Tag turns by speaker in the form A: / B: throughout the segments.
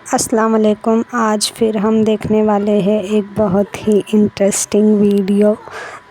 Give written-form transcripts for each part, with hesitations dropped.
A: अस्सलाम वालेकुम। आज फिर हम देखने वाले हैं एक बहुत ही इंटरेस्टिंग वीडियो।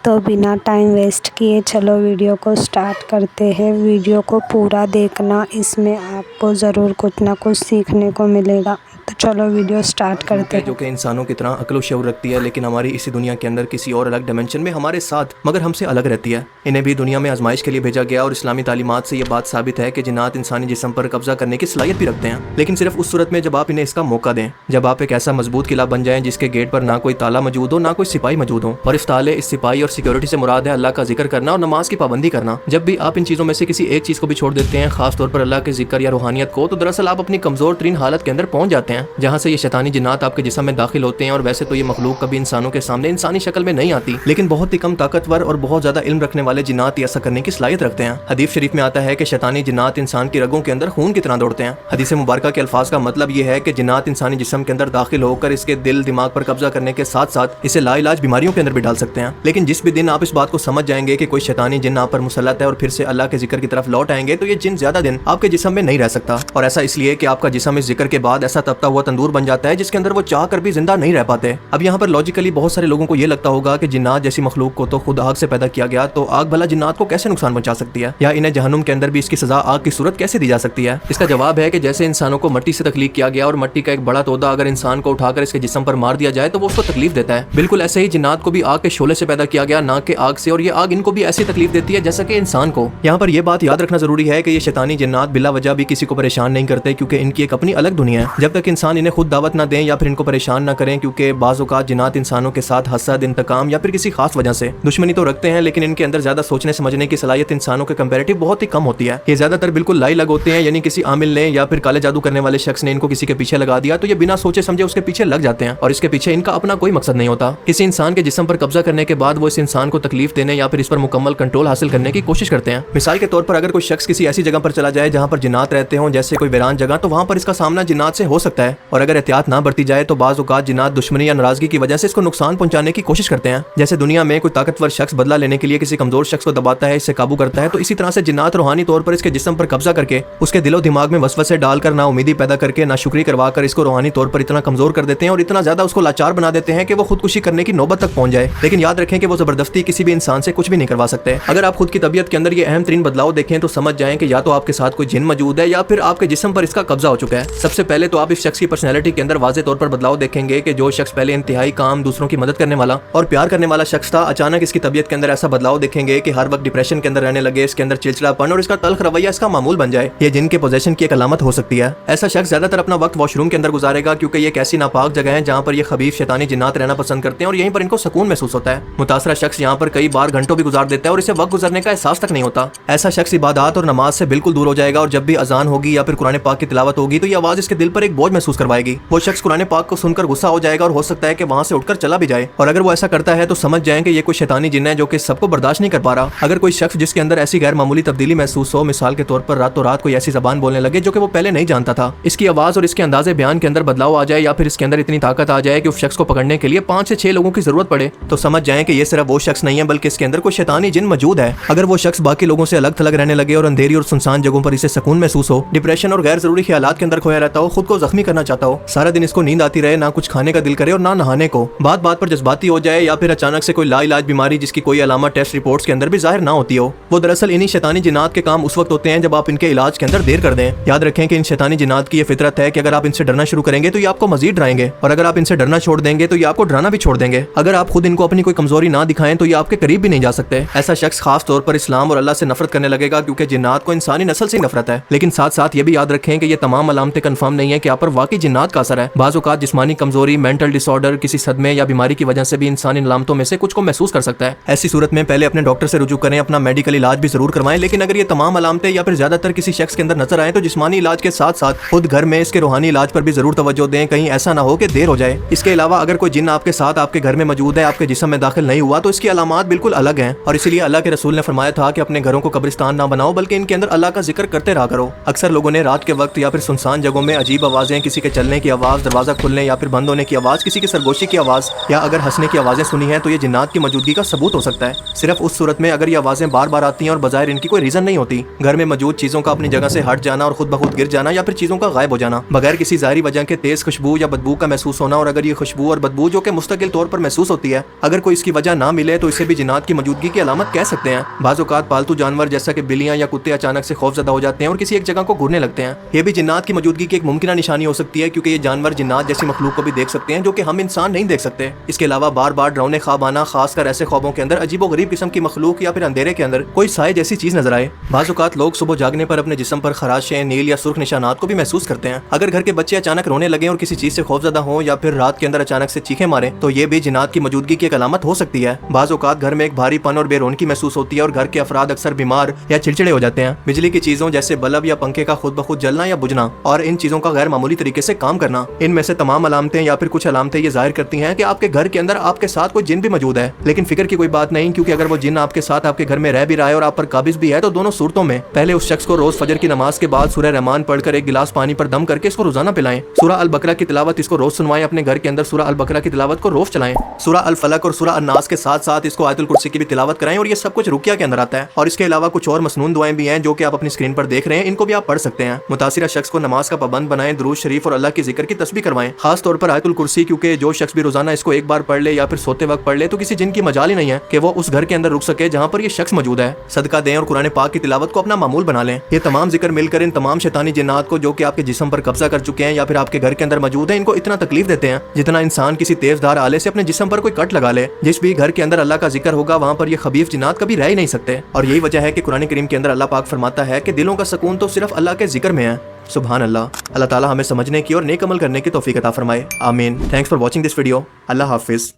A: तो बिना टाइम वेस्ट किए चलो वीडियो को स्टार्ट करते हैं। वीडियो को पूरा देखना, इसमें आपको ज़रूर कुछ ना कुछ सीखने को मिलेगा। तो चलो वीडियो स्टार्ट करते हैं।
B: जो कि इंसानों की तरह अक्ल व शऊर रखती है, लेकिन हमारी इसी दुनिया के अंदर किसी और अलग डायमेंशन में हमारे साथ मगर हमसे अलग रहती है। इन्हें भी दुनिया में आजमाइश के लिए भेजा गया और इस्लामी तालीमात से ये बात साबित है कि जिन्नात इंसानी जिस्म पर कब्जा करने की सलाहियत भी रखते हैं, लेकिन सिर्फ उस सूरत में जब आप इन्हें इसका मौका दें। जब आप एक ऐसा मजबूत किला बन जाएं जिसके गेट पर ना कोई ताला मौजूद हो, ना कोई सिपाही मौजूद हो। और इस ताले, इस सिपाही और सिक्योरिटी से मुराद है अल्लाह का जिक्र करना और नमाज की पाबंदी करना। जब भी आप इन चीज़ों में से किसी एक चीज़ को भी छोड़ देते हैं, खास तौर पर अल्लाह के जिक्र या रूहानियत को, तो दरअसल आप अपनी कमजोर तरीन हालत के अंदर पहुंच जाते हैं, जहाँ से ये शैतानी जिन्नात आपके जिस्म में दाखिल होते हैं। और वैसे तो ये मखलूक कभी इंसानों के सामने इंसानी शक्ल में नहीं आती, लेकिन बहुत ही कम ताकतवर और बहुत ज्यादा इल्म रखने वाले जिन्नात ऐसा करने की सलाहियत रखते हैं। हदीस शरीफ में आता है कि शैतानी जिन्नात इंसान की रगों के अंदर खून की तरह दौड़ते हैं। हदीस मुबारका के अल्फाज का मतलब ये है कि जिन्नात इंसानी जिस्म के अंदर दाखिल होकर इसके दिल दिमाग पर कब्जा करने के साथ साथ इसे लाइलाज बीमारियों के अंदर भी डाल सकते हैं। लेकिन जिस भी दिन आप इस बात को समझ जाएंगे कि कोई शैतानी जिन्न आप पर मुसल्लत है और फिर से अल्लाह के जिक्र की तरफ लौट आएंगे, तो ये जिन्न ज्यादा दिन आपके जिस्म में नहीं रह सकता। और ऐसा इसलिए कि आपका जिस्म इस जिक्र के बाद ऐसा तपता हुआ तंदूर बन जाता है जिसके अंदर वो चाह कर भी जिंदा नहीं रह पाते। अब यहाँ पर लॉजिकली बहुत सारे लोगों को ये लगता होगा कि जिन्नात जैसी मखलूक को तो खुद आग से पैदा किया गया, तो आग भला जिन्नात को कैसे नुकसान पहुंचा सकती है, या इन्हें जहन्नुम के अंदर भी इसकी सजा आग की सूरत कैसे दी जा सकती है। इसका जवाब है कि जैसे इंसानों को मिट्टी से तख्लीक किया गया और मिट्टी का एक बड़ा तोदा अगर इंसान को उठाकर इसके जिस्म पर मार दिया जाए तो वो उसको तकलीफ देता है, बिल्कुल ऐसे ही जिन्नात को भी आग के शोले से पैदा किया गया, ना कि आग से। और ये आग इनको भी ऐसी तकलीफ देती है जैसा कि इंसान को। यहाँ पर यह बात याद रखना जरूरी है कि ये शैतानी जिन्नात बिला वजह भी किसी को परेशान नहीं करते, क्योंकि इनकी एक अपनी अलग दुनिया है। जब तक इंसान इन्हें खुद दावत ना दें या फिर इनको परेशान ना करें, क्योंकि बाज़ औक़ात जिन्नात इंसानों के साथ हसद, इंतकाम या फिर किसी खास वजह से दुश्मनी तो रखते हैं, लेकिन इनके अंदर ज्यादा सोचने समझने की सलाहियत इंसानों के कंपैरेटिव बहुत ही कम होती है। ये ज्यादातर बिल्कुल लाई लग होते हैं, यानी किसी आमिल ने या फिर काले जादू करने वाले शख्स ने इनको किसी के पीछे लगा दिया तो ये बिना सोचे समझे उसके पीछे लग जाते हैं, और इसके पीछे इनका अपना कोई मकसद नहीं होता। किसी इंसान के जिस्म पर कब्जा करने के बाद वो इस इंसान को तकलीफ देने या फिर इस पर मुकम्मल कंट्रोल हासिल करने की कोशिश करते हैं। मिसाल के तौर पर अगर कोई शख्स किसी ऐसी जगह पर चला जाए जहाँ पर जिन्नात रहते हों, जैसे कोई वीरान जगह, तो वहाँ पर इसका सामना जिन्नात से हो सकता है। और अगर एहतियात ना बरती जाए तो बाज़ औक़ात जिन्नात दुश्मनी या नाराजगी की वजह से इसको नुकसान पहुंचाने की कोशिश करते हैं। जैसे दुनिया में कोई ताकतवर शख्स बदला लेने के लिए किसी कमजोर शख्स को दबाता है, इससे काबू करता है, तो इसी तरह से जिन्नात रूहानी तौर पर इसके जिस्म पर कब्जा करके उसके दिलो दिमाग में वसवसे डालकर ना उम्मीदी पैदा करके ना शुक्री करवाकर इसको रूहानी तौर पर इतना कमजोर कर देते हैं और इतना ज्यादा उसको लाचार बना देते हैं कि वो खुदकुशी करने की नौबत तक पहुंच जाए। लेकिन याद रखें कि वो जबरदस्ती किसी भी इंसान से कुछ भी नहीं करवा सकते। अगर आप खुद की तबीयत के अंदर ये अहम तरीन बदलाव देखें तो समझ जाएं कि या तो आपके साथ कोई जिन मौजूद है या फिर आपके जिस्म पर इसका कब्जा हो चुका है। सबसे पहले तो आप इस शख्स की पर्सनैलिटी के अंदर वाज़ेह तौर पर बदलाव देखेंगे कि जो शख्स पहले इंतहाई काम, दूसरों की मदद करने वाला और प्यार करने वाला शख्स था, अचानक इसकी तबीयत के अंदर ऐसा बदलाव देखेंगे कि हर वक्त डिप्रेशन के अंदर रहने लगे, इसके अंदर चिड़चिड़ापन और इसका तल्ख रवैया इसका मामूल बन जाए। ये जिन के पोजेशन की एक अलामत हो सकती है। ऐसा शख्स ज्यादातर अपना वक्त वॉशरूम के अंदर गुजारेगा, क्योंकि ये एक ऐसी नापाक जगह है जहाँ पर ये खबीस शैतानी जिन्नात रहना पसंद करते हैं और यहीं पर इनको सुकून महसूस होता है। मुतासरा शख्स यहाँ पर कई बार घंटों भी गुजार देता है और इसे वक्त गुजरने का एहसास तक नहीं होता। ऐसा शख्स इबादत और नमाज से बिल्कुल दूर हो जाएगा, और जब भी अजान होगी या फिर कुरान पाक की तिलावत होगी तो ये आवाज इसके दिल पर एक बोझ महसूस करवाएगी। वो शख्स कुरान पाक को सुनकर गुस्सा हो जाएगा और हो सकता है कि वहाँ से उठकर चला भी जाए। और अगर वो ऐसा करता है तो समझ जाएं कि ये कोई शैतानी जिन्न है जो कि सबको बर्दाश्त नहीं कर पा रहा। अगर कोई शख्स जिसके अंदर ऐसी गैर मामूली तब्दीली महसूस हो, मिसाल के तौर पर रातों रात कोई ऐसी जबान बोलने लगे जो कि वो पहले नहीं जानता था, इसकी आवाज और इसके अंदाजे बयान के अंदर बदलाव आ जाए, या फिर इसके अंदर इतनी ताकत आ जाए कि उस शख्स को पकड़ने के लिए 5 से 6 लोगों की जरूरत पड़े, तो समझ जाएं कि ये सिर्फ वो शख्स नहीं है बल्कि इसके अंदर कोई शैतानी जिन्न मौजूद है। अगर वो शख्स बाकी लोगों से अलग थलग रहने लगे और अंधेरी और सुनसान जगहों पर इसे सुकून महसूस हो, डिप्रेशन और गैर जरूरी ख्यालात के अंदर खोया रहता हो, खुद को जख्मी करना चाहता हो, सारा दिन इसको नींद आती रहे, ना कुछ खाने का दिल करे और ना नहाने को, बात बात पर जज्बाती हो जाए, या फिर अचानक से कोई लाइलाज बीमारी जिसकी कोई अलामत टेस्ट रिपोर्ट्स के अंदर भी जाहिर ना होती हो, वो दरअसल इन्हीं शैतानी जिन्नात के काम उस वक्त होते हैं जब आप इनके इलाज के अंदर देर कर दें। याद रखें कि इन शैतानी जिन्नात की ये फितरत है कि अगर आप इनसे डरना शुरू करेंगे तो ये आपको मजीद डराएंगे, और अगर आप इनसे डरना छोड़ देंगे तो ये आपको डराना भी छोड़ देंगे। अगर आप खुद इनको अपनी कोई कमजोरी ना दिखाएं तो ये आपके करीब भी नहीं जा सकते। ऐसा शख्स खास तौर पर इस्लाम और अल्लाह से नफरत करने लगेगा, क्योंकि जिन्नात को इंसानी नस्ल से नफरत है। लेकिन साथ साथ ये भी याद रखें कि ये तमाम अलामतें कंफर्म नहीं है कि आप पर वाकई जिन्नात का असर है। बाज़ औक़ात जिस्मानी कमजोरी, मेंटल डिसऑर्डर, किसी सदमे या बीमारी की वजह से भी इंसान इन अलामतों में से कुछ को महसूस कर सकता है। ऐसी सूरत में पहले अपने डॉक्टर से रुजू करें, अपना मेडिकल इलाज भी जरूर करवाएं। लेकिन अगर ये तमाम अलामतें या फिर ज्यादातर किसी शख्स के अंदर नजर आए तो जिस्मानी इलाज के साथ साथ खुद घर में इसके रूहानी इलाज पर भी जरूर तवज्जो दें, कहीं ऐसा ना हो कि देर हो जाए। इसके अलावा अगर कोई जिन्न आपके साथ आपके घर में मौजूद है, आपके जिस्म में दाखिल नहीं हुआ, तो इसकी अलामात बिल्कुल अलग हैं, और इसीलिए अल्लाह के रसूल ने फरमाया था कि अपने घरों को कब्रिस्तान ना बनाओ बल्कि इनके अंदर अल्लाह का जिक्र करते रहा करो। अक्सर लोगों ने रात के वक्त या फिर सुनसान जगहों में अजीब आवाजें, किसी किसी के चलने की आवाज़, दरवाज़ा खुलने या फिर बंद होने की आवाज़, किसी की सरगोशी की आवाज़ या अगर हंसने की आवाज़ें सुनी हैं तो ये जिन्नात की मौजूदगी का सबूत हो सकता है। सिर्फ उस सूरत में अगर ये आवाज़ें बार बार आती हैं और बजाय इनकी कोई रीज़न नहीं होती। घर में मौजूद चीज़ों का अपनी जगह से हट जाना और खुद ब खुद गिर जाना या फिर चीज़ों का गायब हो जाना बगैर किसी ज़ाहिरी वजह के तेज़ खुशबू या बदबू का महसूस होना। और अगर ये खुशबू और बदबू जो कि मुस्तकिल तौर पर महसूस होती है, अगर कोई इसकी वजह ना मिले तो इसे भी जिन्नात की मौजूदगी की अलामत कह सकते हैं। बाज़ औक़ात पालतू जानवर जैसा कि बिल्लियाँ या कुत्ते अचानक से खौफज़दा हो जाते हैं और किसी एक जगह को घूरने लगते हैं। ये भी जिन्नात की मौजूदगी की एक मुमकिन निशानी हो सकती है, क्योंकि ये जानवर जिन्नात जैसी मखलूक को भी देख सकते हैं जो कि हम इंसान नहीं देख सकते। इसके अलावा बार बार डरावने ख्वाब आना, खासकर ऐसे ख्वाबों के अंदर अजीबो गरीब किस्म की मखलूक या फिर अंधेरे के अंदर कोई साए जैसी चीज नजर आए। बाज़ औक़ात लोग सुबह जागने पर अपने जिस्म पर खराशें, नील या सुर्ख निशानात को भी महसूस करते हैं। अगर घर के बच्चे अचानक रोने लगे और किसी चीज से खौफज़दा हो या फिर रात के अंदर अचानक से चीखें मारे तो ये भी जिन्नात की मौजूदगी की एक अलामत हो सकती है। बाज़ औक़ात घर में एक भारीपन और बेरौनकी महसूस होती है और घर के अफराद अक्सर बीमार या चिड़चिड़े हो जाते हैं। बिजली की चीजों जैसे बल्ब या पंखे का खुद ब खुद जलना या बुझना और इन चीजों का गैर मामूली तरीके से काम करना, इनमें से तमाम अलामतें या फिर कुछ अलामतें ये जाहिर करती हैं कि आपके घर के अंदर आपके साथ कोई जिन भी मौजूद है। लेकिन फिक्र की कोई बात नहीं, क्योंकि अगर वो जिन आपके साथ आपके घर में रह भी रहा है और आप पर काबिज भी है तो दोनों सूरतों में पहले उस शख्स को रोज फजर की नमाज के बाद सूरह रहमान पढ़कर एक गिलास पानी पर दम करके इसको रोजाना पिलाएं। सूरह अल बकरा की तिलावत इसको रोज सुनवाएं। अपने घर के अंदर सूरह अल बकरा की तिलावत को रोज चलाएं। सूरह अल फलक और सूरह अन नास के साथ साथ इसको आयतुल कुर्सी की भी तिलावत कराएं। और ये सब कुछ रुकिया के अंदर आता है। और इसके अलावा कुछ और मसनून दुआएं भी हैं जो कि आप अपनी स्क्रीन पर देख रहे हैं, इनको भी आप पढ़ सकते हैं। मुतासिरा शख्स को नमाज का पाबंद बनाएं, दुरूद शरीफ और अल्लाह की जिक्र की तस्बीह करवाएं, खास तौर पर आयतुल कुर्सी, क्योंकि जो शख्स भी रोजाना इसको एक बार पढ़ ले या फिर सोते वक्त पढ़ ले तो किसी जिन की मजाल ही नहीं है कि वो उस घर के अंदर रुक सके जहाँ पर ये शख्स मौजूद है। सदका दें और कुरान पाक की तिलावत को अपना मामूल बना लें। ये तमाम जिक्र मिलकर इन तमाम शैतानी जिन्नात को जो कि आपके जिस्म पर कब्जा कर चुके हैं या फिर आपके घर के अंदर मौजूद है, इनको इतना तकलीफ देते हैं जितना इंसान किसी तेजधार आले से अपने जिस्म पर कोई कट लगा ले। जिस भी घर के अंदर अल्लाह का जिक्र होगा वहाँ पर ये खबीफ जिन्नात कभी रह ही नहीं सकते। और यही वजह है कि कुरान करीम के अंदर अल्लाह पाक फरमाता है कि दिलों का सुकून तो सिर्फ अल्लाह के जिक्र में है। सुभान अल्लाह। अल्लाह ताला हमें समझने की और नेक अमल करने की तौफीक अता फरमाए। आमीन। Thanks for watching this video. अल्लाह हाफिज़।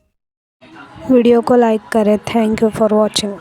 A: वीडियो को लाइक करें। Thank you for watching.